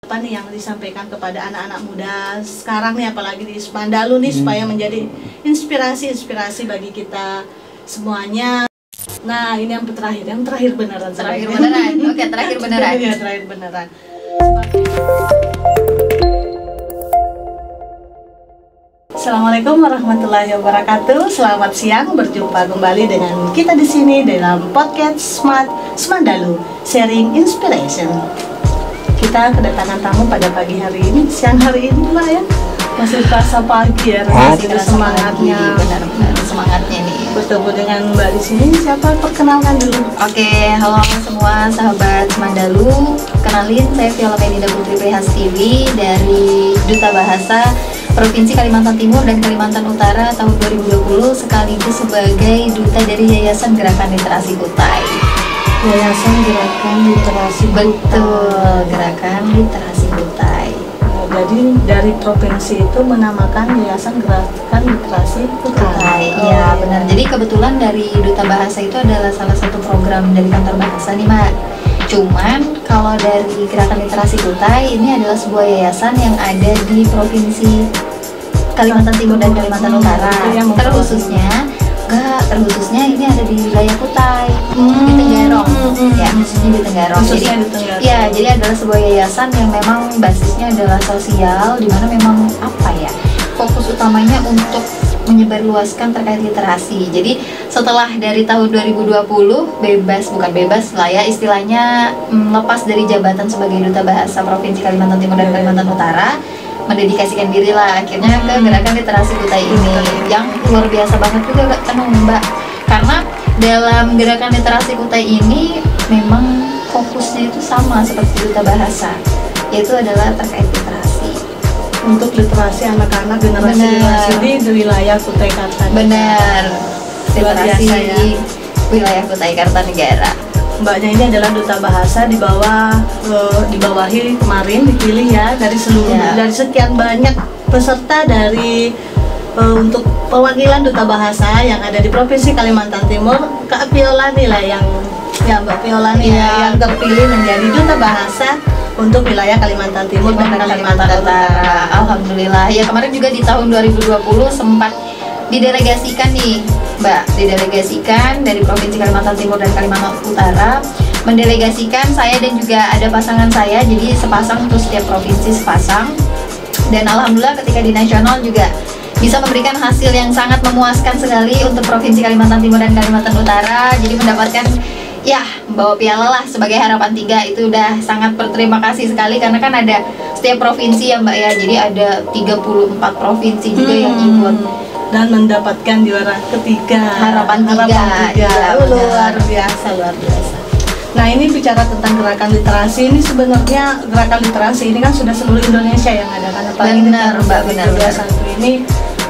Apa nih yang disampaikan kepada anak-anak muda sekarang nih, apalagi di Ismandalu nih, supaya menjadi inspirasi bagi kita semuanya. Nah, ini yang terakhir beneran. Terakhir beneran. Oke, terakhir beneran. Iya, terakhir beneran. Assalamualaikum warahmatullahi wabarakatuh. Selamat siang, berjumpa kembali dengan kita di sini dalam podcast Smart Ismandalu Sharing Inspiration. Kita kedatangan tamu pada pagi hari ini, siang hari ini lah ya. Masih terasa pagi ya, masih ada semangatnya. Benar-benar semangatnya nih. Bertemu dengan Mbak di sini, siapa? Perkenalkan dulu. Oke, halo semua sahabat Ismandalu. Kenalin, saya Viola Medina Putri Prihastiwi dari Duta Bahasa Provinsi Kalimantan Timur dan Kalimantan Utara tahun 2020, sekaligus sebagai duta dari Yayasan Gerakan Literasi Kutai. Yayasan Gerakan Literasi Betul, Gerakan Literasi Kutai. Jadi dari provinsi itu menamakan Yayasan Gerakan Literasi Kutai. Iya, benar. Jadi kebetulan dari Duta Bahasa itu adalah salah satu program dari kantor bahasa nih, Mbak. Cuman kalau dari Gerakan Literasi Kutai ini adalah sebuah yayasan yang ada di provinsi Kalimantan Timur dan Kalimantan Utara. Terkhususnya ini ada di wilayah Kutai, di Tenggarong. Ya, khususnya di Tenggarong. Jadi adalah sebuah yayasan yang memang basisnya adalah sosial, di mana memang fokus utamanya untuk menyebarluaskan terkait literasi. Jadi setelah dari tahun 2020 bukan bebas lah ya istilahnya, lepas dari jabatan sebagai Duta Bahasa Provinsi Kalimantan Timur dan Kalimantan Utara, mendedikasikan diri lah akhirnya ke Gerakan Literasi Kutai ini, yang luar biasa banget juga Mbak, karena dalam Gerakan Literasi Kutai ini memang fokusnya itu sama seperti Duta Bahasa, yaitu adalah terkait literasi, untuk literasi anak-anak generasi di wilayah Kutai Kartanegara. Benar, literasi ya. Di wilayah Kutai Kartanegara. Mbaknya ini adalah Duta Bahasa dibawahi kemarin dipilih ya dari dari sekian banyak peserta dari untuk perwakilan Duta Bahasa yang ada di Provinsi Kalimantan Timur. Kak Viola nih lah Mbak Viola nih yang terpilih menjadi Duta Bahasa untuk wilayah Kalimantan Timur dan Kalimantan Utara. Alhamdulillah. Ya, kemarin juga di tahun 2020 sempat didelegasikan nih Mbak, dari Provinsi Kalimantan Timur dan Kalimantan Utara, mendelegasikan saya dan juga ada pasangan saya, jadi sepasang untuk setiap provinsi sepasang. Dan alhamdulillah ketika di nasional juga bisa memberikan hasil yang sangat memuaskan sekali untuk Provinsi Kalimantan Timur dan Kalimantan Utara. Jadi mendapatkan bawa piala lah sebagai harapan 3, itu udah sangat berterima kasih sekali, karena kan ada setiap provinsi ya Mbak ya, jadi ada 34 provinsi juga yang ikut dan mendapatkan juara ketiga, harapan 3. Ya, luar biasa. Nah, ini bicara tentang gerakan literasi, ini sebenarnya gerakan literasi ini kan sudah seluruh Indonesia yang ada, kan benar Mbak, benar. Ini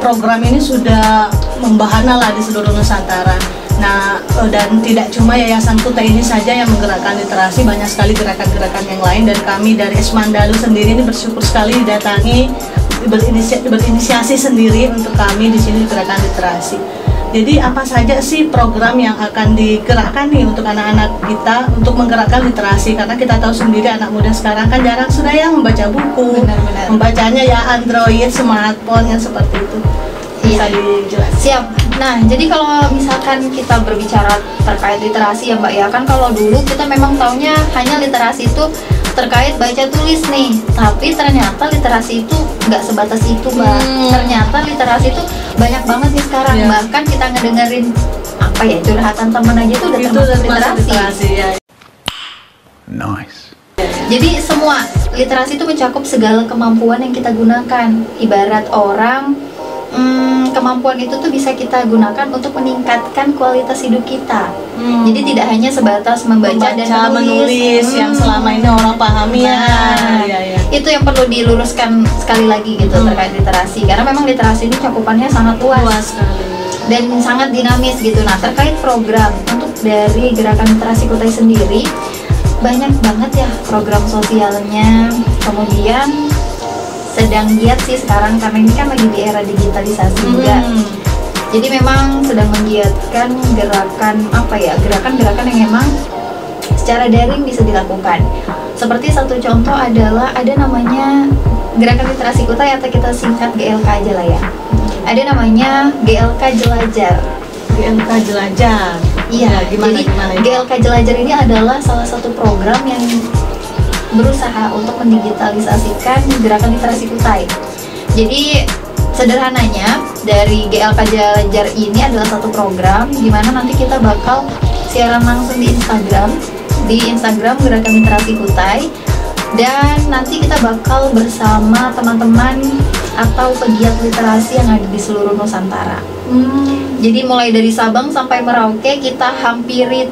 program ini sudah membahana lah di seluruh Nusantara. Nah, dan tidak cuma Yayasan Kutai ini saja yang menggerakkan literasi, banyak sekali gerakan-gerakan yang lain, dan kami dari Ismandalu sendiri ini bersyukur sekali didatangi, berinisiasi sendiri untuk kami di sini gerakan literasi. Jadi apa saja sih program yang akan digerakkan nih untuk anak-anak kita untuk menggerakkan literasi, karena kita tahu sendiri anak muda sekarang kan jarang sudah yang membaca buku. Benar. Membacanya ya Android, smartphone yang seperti itu. Bisa dijelaskan? Siap. Nah, jadi kalau misalkan kita berbicara terkait literasi ya Mbak ya, kan kalau dulu kita memang taunya hanya literasi itu terkait baca tulis nih, tapi ternyata literasi itu nggak sebatas itu Mbak. Ternyata literasi itu banyak banget nih sekarang, bahkan kita ngedengerin curhatan teman aja itu udah termasuk literasi. Nice. Jadi semua literasi itu mencakup segala kemampuan yang kita gunakan. Ibarat orang kemampuan itu tuh bisa kita gunakan untuk meningkatkan kualitas hidup kita. Jadi tidak hanya sebatas membaca dan menulis yang selama ini orang pahami Itu yang perlu diluruskan sekali lagi gitu terkait literasi, karena memang literasi ini cakupannya sangat luas dan sangat dinamis gitu. Nah, terkait program untuk dari Gerakan Literasi Kutai sendiri, banyak banget ya program sosialnya. Kemudian sedang giat sih sekarang, karena ini kan lagi di era digitalisasi juga. Jadi memang sedang menggiatkan gerakan gerakan-gerakan yang memang secara daring bisa dilakukan. Seperti satu contoh adalah ada namanya Gerakan Literasi Kutai atau kita singkat GLK aja lah ya. Ada namanya GLK Jelajar. GLK Jelajar. Iya, ya, gimana jadi gimana itu? GLK Jelajar ini adalah salah satu program yang berusaha untuk mendigitalisasikan gerakan literasi Kutai. Jadi sederhananya dari GLK Jelajar ini adalah satu program di mana nanti kita bakal siaran langsung di Instagram Gerakan Literasi Kutai, dan nanti kita bakal bersama teman-teman atau pegiat literasi yang ada di seluruh Nusantara. Jadi mulai dari Sabang sampai Merauke kita hampiri,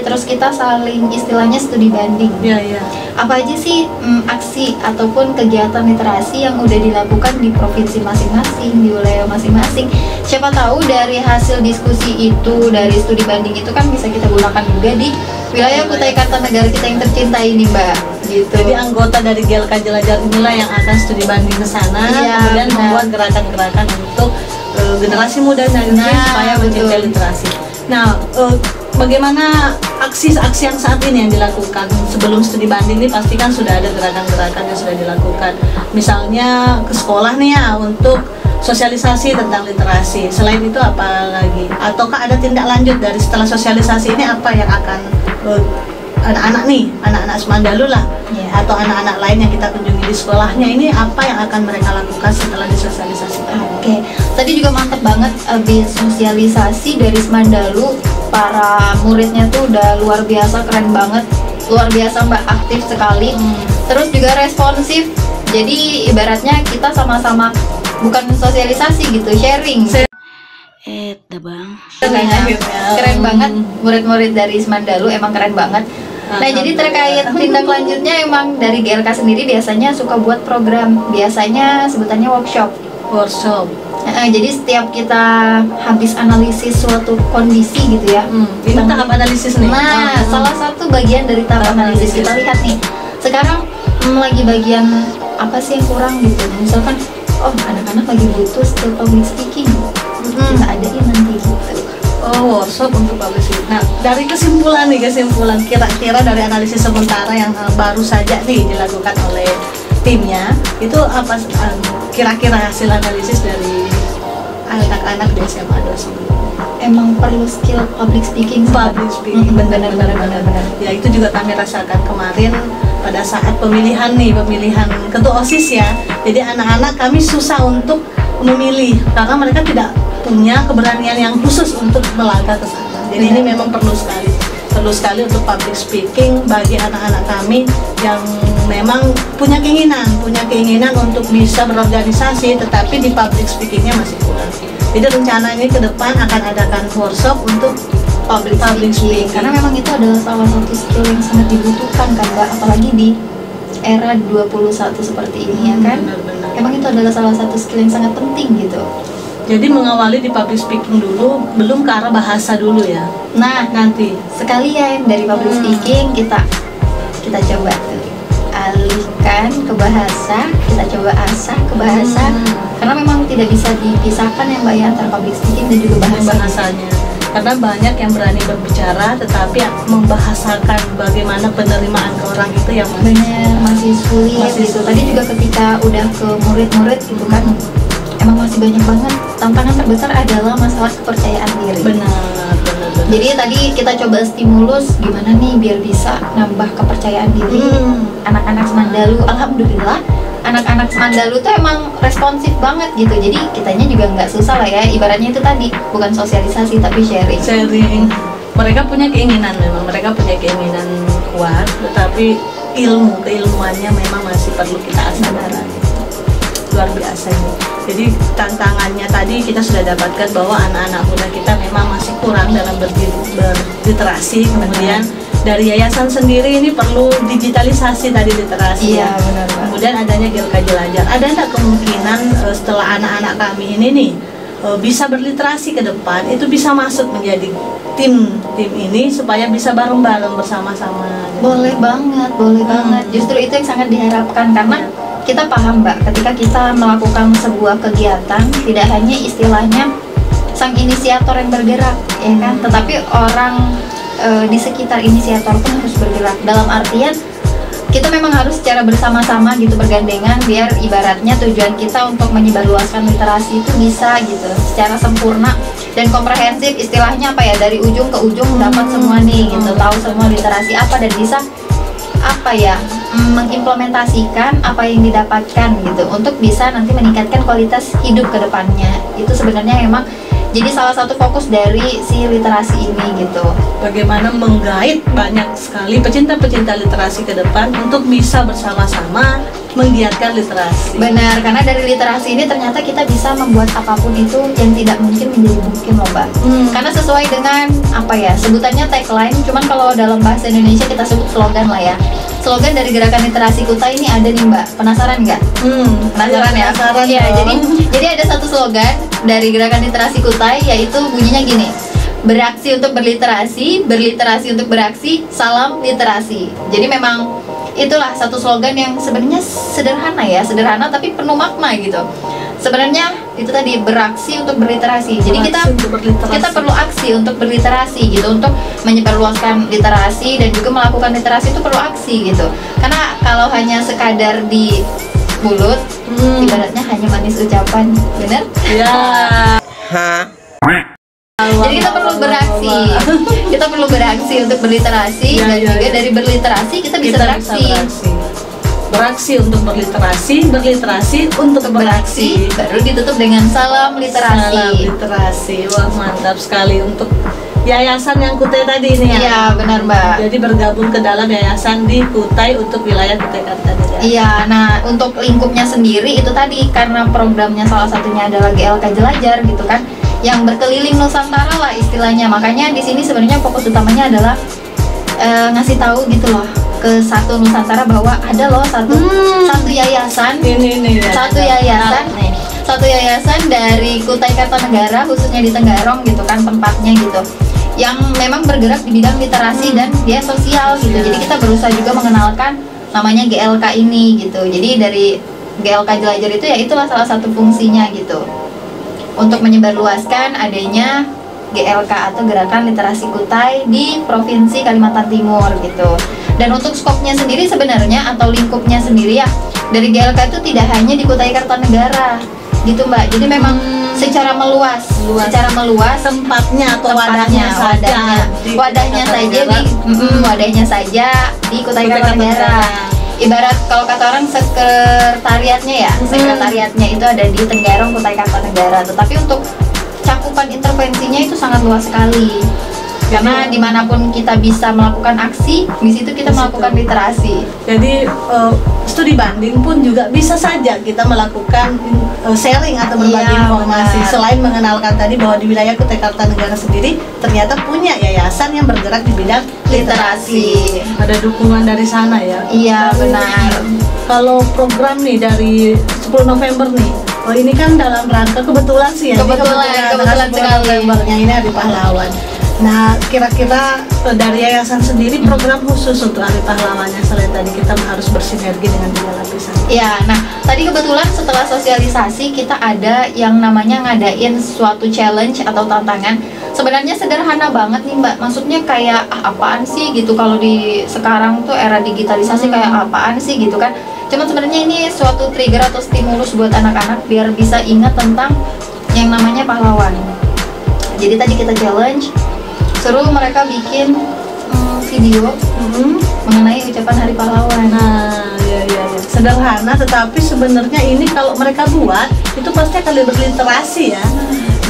terus kita saling istilahnya studi banding. Iya. Apa aja sih aksi ataupun kegiatan literasi yang udah dilakukan di provinsi masing-masing, di wilayah masing-masing. Siapa tahu dari hasil diskusi itu, dari studi banding itu kan bisa kita gunakan juga di wilayah Kutai Kartanegara kita yang tercinta ini, Mbak. Gitu. Jadi anggota dari GLK Jelajar inilah yang akan studi banding ke sana, kemudian membuat gerakan-gerakan untuk generasi muda nanti supaya mencintai literasi. Nah, bagaimana aksi-aksi yang saat ini yang dilakukan sebelum studi banding ini? Pasti kan sudah ada gerakan-gerakan yang sudah dilakukan. Misalnya ke sekolah nih ya untuk sosialisasi tentang literasi. Selain itu apa lagi? Ataukah ada tindak lanjut dari setelah sosialisasi ini, apa yang akan anak-anak Semandalu lah, atau anak-anak lain yang kita kunjungi di sekolahnya ini, apa yang akan mereka lakukan setelah disosialisasikan? Oke, tadi juga mantep banget abis sosialisasi dari Semandalu, para muridnya tuh udah luar biasa, keren banget, luar biasa Mbak, aktif sekali, terus juga responsif. Jadi ibaratnya kita sama-sama bukan sosialisasi gitu, sharing. Keren banget, murid-murid dari Semandalu emang keren banget. Nah, jadi terkait tindak lanjutnya, emang dari GLK sendiri biasanya suka buat program, biasanya sebutannya workshop. Jadi setiap kita habis analisis suatu kondisi gitu ya, ini tahap analisis nih. Nah, salah satu bagian dari tahap analisis kita lihat nih, sekarang lagi bagian apa sih yang kurang gitu. Misalkan, oh anak-anak lagi butuh skill public speaking, kita adain nanti gitu. Workshop untuk public speaking. Nah, dari kesimpulan kira-kira dari analisis sementara yang baru saja nih dilakukan oleh timnya, itu apa kira-kira hasil analisis dari anak-anak di SMA 2? Emang perlu skill public speaking. Benar. Ya, itu juga kami rasakan kemarin pada saat pemilihan ketua OSIS ya. Jadi anak-anak kami susah untuk memilih karena mereka tidak punya keberanian yang khusus untuk melangkah ke sana. Jadi ini memang perlu sekali untuk public speaking bagi anak-anak kami yang memang punya keinginan untuk bisa berorganisasi, tetapi di public speakingnya masih kurang. Jadi rencana ini ke depan akan adakan workshop untuk public speaking. Karena memang itu adalah salah satu skill yang sangat dibutuhkan kan Mbak, apalagi di era 21 seperti ini ya kan. Benar. Emang itu adalah salah satu skill yang sangat penting gitu. Jadi mengawali di public speaking dulu, belum ke arah bahasa dulu ya. Nah, nanti sekalian dari public speaking kita coba alihkan ke bahasa, kita coba asah ke bahasa. Karena memang tidak bisa dipisahkan ya Mbak ya, antara public speaking dan juga bahasanya. Karena banyak yang berani berbicara tetapi membahasakan bagaimana penerimaan ke orang itu yang masih sulit gitu. Tadi juga ketika udah ke murid-murid gitu kan, emang masih banyak banget. Tantangan terbesar adalah masalah kepercayaan diri. Benar. Jadi tadi kita coba stimulus gimana nih biar bisa nambah kepercayaan diri anak-anak Semandalu. Alhamdulillah anak-anak Semandalu tuh emang responsif banget gitu. Jadi kitanya juga nggak susah lah ya. Ibaratnya itu tadi bukan sosialisasi tapi sharing. Mereka punya keinginan kuat, tetapi keilmuannya memang masih perlu kita asah. Luar biasa ini. Jadi tantangannya tadi kita sudah dapatkan bahwa anak-anak muda kita memang masih kurang dalam berliterasi. Kemudian dari yayasan sendiri ini perlu digitalisasi tadi literasi. Iya, benar. Kemudian adanya GLK Jelajar. Ada nggak kemungkinan setelah anak-anak kami ini nih bisa berliterasi ke depan, itu bisa masuk menjadi tim ini supaya bisa bareng-bareng bersama-sama? Boleh banget. Justru itu yang sangat diharapkan karena kita paham Mbak, ketika kita melakukan sebuah kegiatan tidak hanya istilahnya sang inisiator yang bergerak ya kan, tetapi orang di sekitar inisiator pun harus bergerak. Dalam artian kita memang harus secara bersama-sama gitu, bergandengan, biar ibaratnya tujuan kita untuk menyebarluaskan literasi itu bisa gitu secara sempurna dan komprehensif, istilahnya apa ya, dari ujung ke ujung dapat semua nih gitu, tahu semua literasi apa dan bisa apa ya, mengimplementasikan apa yang didapatkan gitu untuk bisa nanti meningkatkan kualitas hidup ke depannya. Itu sebenarnya memang jadi salah satu fokus dari si literasi ini gitu. Bagaimana menggait banyak sekali pecinta-pecinta literasi ke depan untuk bisa bersama-sama menggiatkan literasi. Benar, karena dari literasi ini ternyata kita bisa membuat apapun itu yang tidak mungkin menjadi mungkin loh Mbak. Karena sesuai dengan apa ya, sebutannya tagline, cuman kalau dalam bahasa Indonesia kita sebut slogan lah ya. Slogan dari Gerakan Literasi Kutai ini ada nih Mbak, penasaran nggak? Penasaran ya? Penasaran ya, dong. jadi ada satu slogan dari Gerakan Literasi Kutai, yaitu bunyinya gini: beraksi untuk berliterasi, berliterasi untuk beraksi, salam literasi. Jadi memang itulah satu slogan yang sebenarnya sederhana ya, sederhana tapi penuh makna gitu. Sebenarnya itu tadi, beraksi untuk berliterasi. Jadi kita perlu aksi untuk berliterasi gitu, untuk menyebarluaskan literasi dan juga melakukan literasi itu perlu aksi gitu. Karena kalau hanya sekadar di mulut, ibaratnya hanya manis ucapan, bener? Ya. Jadi kita perlu beraksi, kita perlu beraksi untuk berliterasi dan juga dari berliterasi kita bisa beraksi. Beraksi untuk berliterasi, berliterasi untuk beraksi. Baru ditutup dengan salam literasi. Salam literasi. Wah, mantap sekali untuk yayasan yang Kutai tadi ini ya. Iya, benar Mbak. Jadi bergabung ke dalam yayasan di Kutai untuk wilayah Kutai Kartanegara. Iya, nah untuk lingkupnya sendiri itu tadi karena programnya salah satunya adalah GLK Jelajar gitu kan, yang berkeliling Nusantara lah istilahnya. Makanya di sini sebenarnya fokus utamanya adalah ngasih tahu gitu loh ke satu Nusantara bahwa ada loh satu yayasan, satu yayasan dari Kutai Kartanegara, khususnya di Tenggarong gitu kan tempatnya gitu, yang memang bergerak di bidang literasi dan dia sosial gitu. Jadi kita berusaha juga mengenalkan namanya GLK ini gitu. Jadi dari GLK Jelajar itu ya itulah salah satu fungsinya gitu, untuk menyebarluaskan adanya GLK atau Gerakan Literasi Kutai di Provinsi Kalimantan Timur gitu. Dan untuk skopnya sendiri sebenarnya atau lingkupnya sendiri ya, dari GLK itu tidak hanya di Kutai Kartanegara gitu Mbak. Jadi memang secara meluas tempatnya atau wadahnya saja di Kutai Kartanegara. Ibarat kalau kata orang sekretariatnya ya, sekretariatnya itu ada di Tenggarong Kutai Kartanegara. Tetapi untuk cakupan intervensinya itu sangat luas sekali. Karena dimanapun kita bisa melakukan aksi, di situ kita melakukan literasi. Jadi studi banding pun juga bisa saja kita melakukan sharing atau berbagi informasi. Benar. Selain mengenalkan tadi bahwa di wilayah Kutai Kartanegara sendiri ternyata punya yayasan yang bergerak di bidang literasi. Ada dukungan dari sana ya. Iya, benar. Kalau program nih dari 10 November nih, ini kan dalam rangka kebetulan sih ya. Kebetulan 10 Novembernya ini Hari Pahlawan. Nah, kira-kira dari yayasan sendiri program khusus untuk Hari Pahlawannya selain tadi kita harus bersinergi dengan 3 lapisan. Ya, nah tadi kebetulan setelah sosialisasi kita ada yang namanya ngadain suatu challenge atau tantangan. Sebenarnya sederhana banget nih Mbak, maksudnya kayak apaan sih gitu, kalau di sekarang tuh era digitalisasi kayak apaan sih gitu kan. Cuman sebenarnya ini suatu trigger atau stimulus buat anak-anak biar bisa ingat tentang yang namanya pahlawan. Jadi tadi kita challenge, suruh mereka bikin video mengenai ucapan Hari Pahlawan. Nah, ya. Sederhana, tetapi sebenarnya ini kalau mereka buat itu pasti akan berliterasi ya.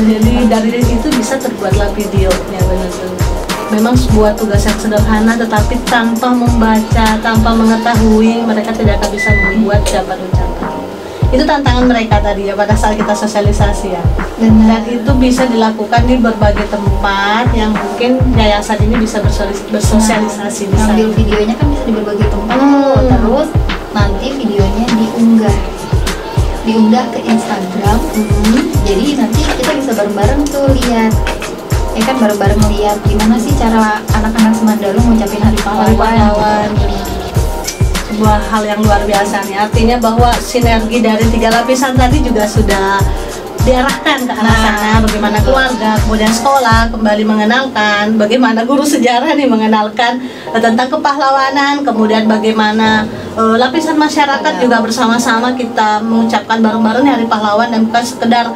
Jadi dari itu bisa terbuatlah videonya, benar-benar. Memang sebuah tugas yang sederhana, tetapi tanpa membaca, tanpa mengetahui, mereka tidak akan bisa membuat ucapan-ucapan. Itu tantangan mereka tadi ya pada saat kita sosialisasi ya. Dan itu bisa dilakukan di berbagai tempat yang mungkin yayasan ini bisa bersosialisasi. Ngambil videonya kan bisa di berbagai tempat terus nanti videonya diunggah ke Instagram. Jadi nanti kita bisa bareng-bareng tuh lihat, ya kan, bareng-bareng lihat gimana sih cara anak-anak Semandalu ngucapin Hari Pahlawan. Sebuah hal yang luar biasa nih, artinya bahwa sinergi dari 3 lapisan tadi juga sudah diarahkan ke arah sana, bagaimana keluarga, kemudian sekolah kembali mengenalkan, bagaimana guru sejarah nih mengenalkan tentang kepahlawanan, kemudian bagaimana lapisan masyarakat juga bersama-sama kita mengucapkan bareng-bareng Hari Pahlawan, dan bukan sekedar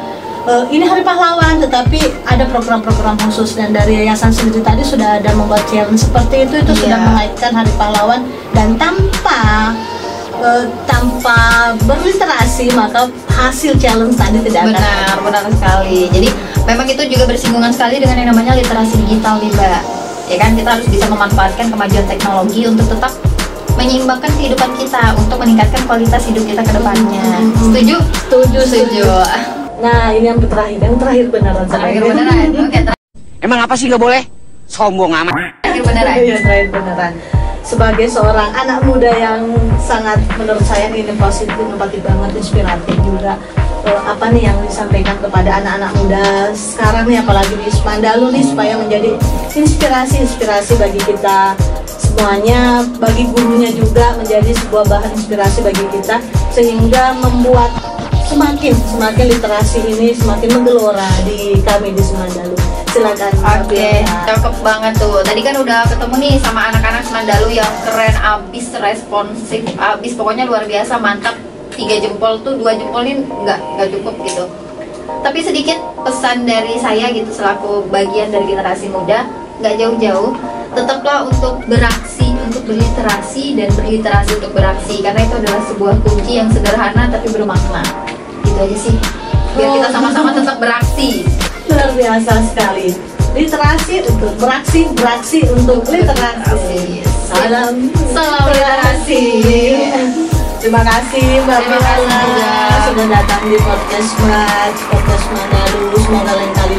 ini Hari Pahlawan, tetapi ada program-program khusus. Dan dari yayasan sendiri tadi sudah ada membuat challenge seperti itu sudah mengaitkan Hari Pahlawan, dan tanpa berliterasi maka hasil challenge tadi tidak akan. Benar sekali. Jadi memang itu juga bersinggungan sekali dengan yang namanya literasi digital nih Mbak. Ya kan, kita harus bisa memanfaatkan kemajuan teknologi untuk tetap menyeimbangkan kehidupan kita, untuk meningkatkan kualitas hidup kita ke depannya. Setuju. Nah, ini yang terakhir beneran. Oke, emang apa sih nggak boleh? Sombong amat. terakhir beneran. Iya, terakhir beneran. Sebagai seorang anak muda yang sangat, menurut saya ini positif, inovatif banget, inspiratif juga. Apa nih yang disampaikan kepada anak-anak muda sekarang nih, apalagi di Semandalu nih, supaya menjadi inspirasi bagi kita semuanya, bagi gurunya juga menjadi sebuah bahan inspirasi bagi kita, sehingga membuat semakin literasi ini semakin menggelora di kami di Semandalu. Silakan. Oke, cakep banget tuh. Tadi kan udah ketemu nih sama anak-anak Semandalu yang keren abis, responsif abis, pokoknya luar biasa, mantap. 3 jempol tuh, 2 jempol ini nggak cukup gitu. Tapi sedikit pesan dari saya gitu selaku bagian dari generasi muda, nggak jauh-jauh, tetaplah untuk beraksi, untuk berliterasi, dan berliterasi untuk beraksi, karena itu adalah sebuah kunci yang sederhana tapi bermakna. Gitu aja sih, biar kita sama-sama tetap beraksi. Luar biasa sekali. Literasi untuk beraksi untuk literasi. Salam literasi. Terima kasih Mbak Mila sudah datang di podcast Semandalu. Semoga lain kali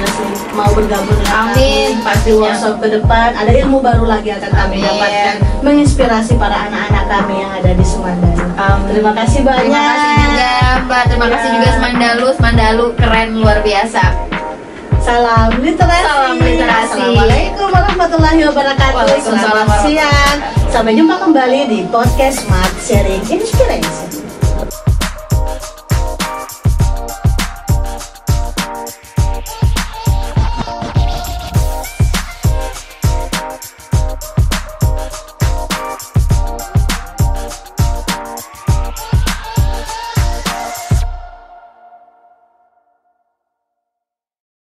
mau bergabung dengan kami. Pasti workshop ke depan ada ilmu baru lagi akan kami dapatkan, menginspirasi para anak-anak kami yang ada di Semandalu. Terima kasih banyak. Terima kasih juga Mbak. Terima kasih juga Semandalu keren luar biasa. Salam literasi. Assalamualaikum warahmatullahi wabarakatuh. Selamat siang. Sampai jumpa kembali di podcast Smart Sharing Inspiration.